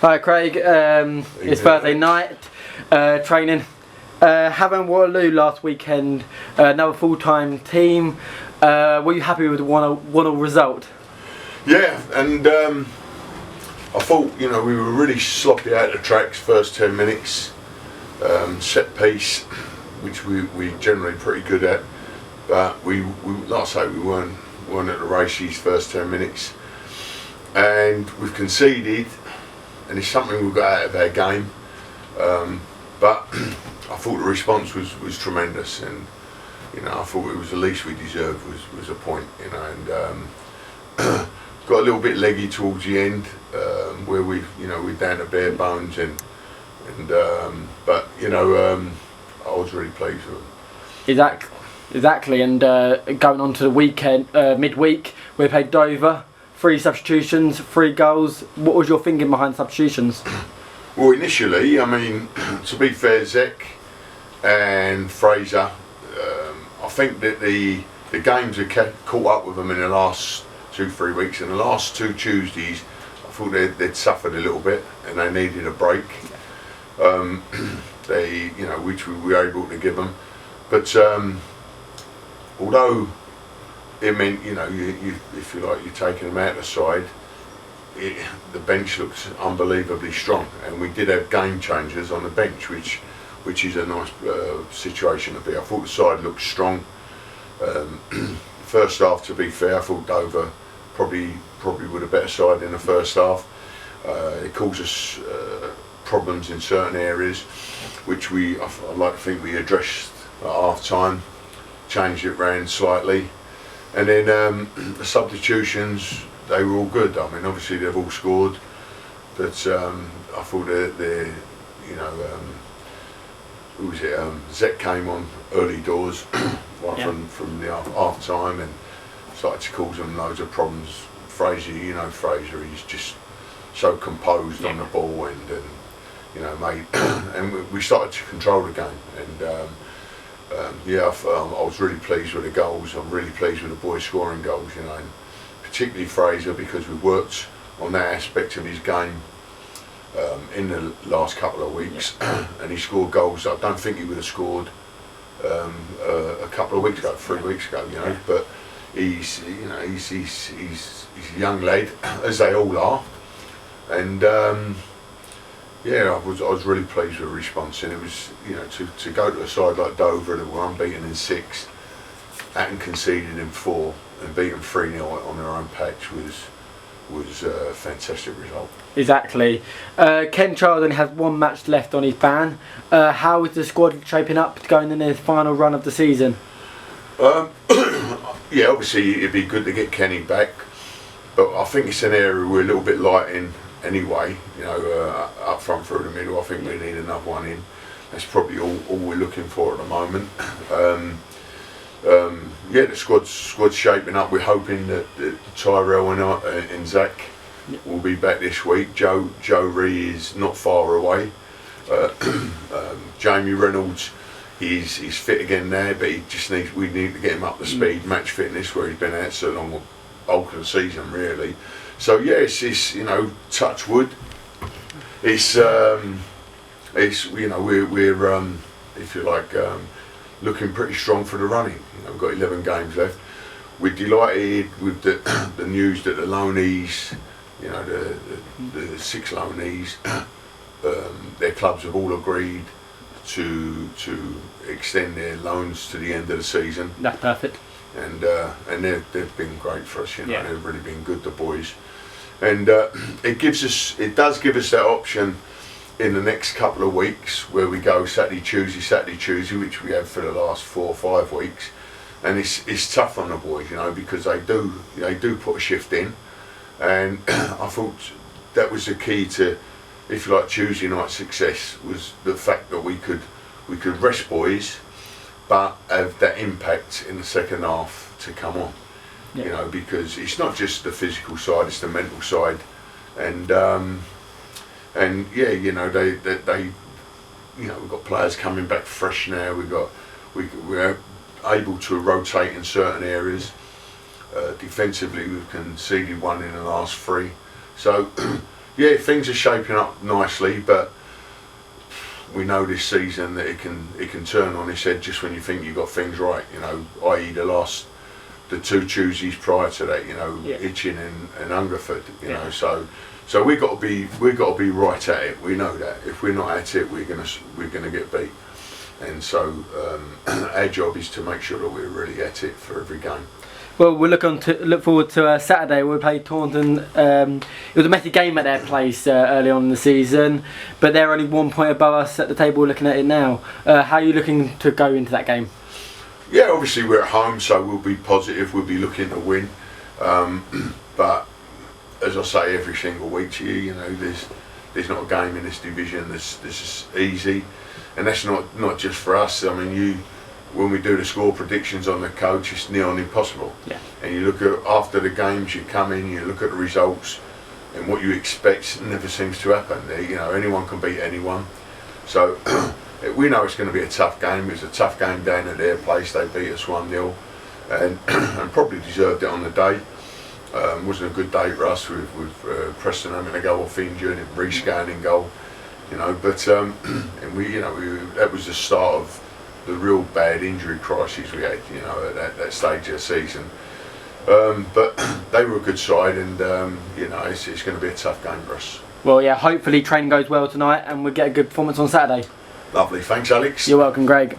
Hi Craig, it's Thursday night, training. Havant and Waterlooville last weekend, another full-time team. Were you happy with the 1-1 result? Yeah, and I thought, we were really sloppy out of the tracks first 10 minutes. Set piece, which we generally pretty good at, but we like I say, we weren't at the races first 10 minutes, and we've conceded, and it's something we've got out of our game. But I thought the response was tremendous, and I thought it was the least we deserved was a point, and got a little bit leggy towards the end, where we're down to bare bones, but I was really pleased with it. Exactly, and going on to the weekend, midweek, we played Dover. 3 substitutions, 3 goals. What was your thinking behind substitutions? Well, initially, to be fair, Zek and Fraser, I think that the games have caught up with them in the last 2-3 weeks. In the last 2 Tuesdays, I thought they'd suffered a little bit and they needed a break. Which we were able to give them, but although it meant if you like, you're taking them out of the side, the bench looks unbelievably strong, and we did have game changers on the bench, which is a nice situation to be. I thought the side looked strong. First half, to be fair, I thought Dover probably were a better side in the first half. It caused us problems in certain areas, which I like to think we addressed at half time, changed it round slightly, and then the substitutions, they were all good. Obviously they've all scored, but I thought who was it? Zek came on early doors, from the half time, and started to cause them loads of problems. Fraser, he's just so composed on the ball, and and we started to control the game, and I was really pleased with the goals. I'm really pleased with the boys scoring goals, and particularly Fraser, because we worked on that aspect of his game in the last couple of weeks, and he scored goals that I don't think he would have scored a couple of weeks ago, 3 weeks ago, but he's a young lad, as they all are, and I was really pleased with the response, and it was to go to a side like Dover that were unbeaten in 6, hadn't conceded in 4, and beat them 3-0 on their own patch was a fantastic result. Exactly. Ken Charlton has 1 match left on his ban. How is the squad shaping up going in their final run of the season? Obviously it'd be good to get Kenny back, but I think it's an area we're a little bit light in anyway. Up front through the middle, I think we need another one in. That's probably all we're looking for at the moment. The squad's shaping up. We're hoping that Tyrell and Zach will be back this week. Joe Ree is not far away. Jamie Reynolds, he's fit again now, but we need to get him up to speed, match fitness, where he's been out so long, the bulk of the season really. So it's touch wood. We're if you like, looking pretty strong for the running. We've got 11 games left. We're delighted with the news that the loanees, the 6 loanees, their clubs have all agreed to extend their loans to the end of the season. That's perfect. And they've been great for us. They've really been good, the boys. And it does give us that option in the next couple of weeks, where we go Saturday, Tuesday, which we have for the last 4 or 5 weeks, and it's tough on the boys, because they do put a shift in, and I thought that was the key to, if you like, Tuesday night success, was the fact that we could rest boys, but have that impact in the second half to come on. Because it's not just the physical side, it's the mental side, and we've got players coming back fresh now. We're able to rotate in certain areas. Defensively, we've conceded 1 in the last 3. So, yeah, things are shaping up nicely, but we know this season that it can turn on its head just when you think you've got things right. You know, i.e. the 2 Tuesdays prior to that. You know, Itching and Hungerford. You know, so we got to be right at it. We know that if we're not at it, we're gonna get beat. And so our job is to make sure that we're really at it for every game. Well, we'll look forward to Saturday. We'll play Taunton. It was a messy game at their place early on in the season, but they're only 1 point above us at the table. Looking at it now, how are you looking to go into that game? Yeah, obviously we're at home, so we'll be positive. We'll be looking to win. But as I say every single week to you, you know, there's not a game in this division that's easy, and that's not just for us. I mean, when we do the score predictions on the coach, it's near on impossible. Yeah. And you look at after the games, you come in, you look at the results, and what you expect never seems to happen. You know, anyone can beat anyone. So we know it's going to be a tough game. It was a tough game down at their place. They beat us 1-0, and probably deserved it on the day. Wasn't a good day for us with Preston having to go off injured and Reece going in goal. You know, but and that was the start of the real bad injury crises we had, you know, at that stage of the season. But they were a good side, and you know, it's going to be a tough game for us. Well, yeah, hopefully training goes well tonight and we'll get a good performance on Saturday. Lovely, thanks Alex. You're welcome, Greg.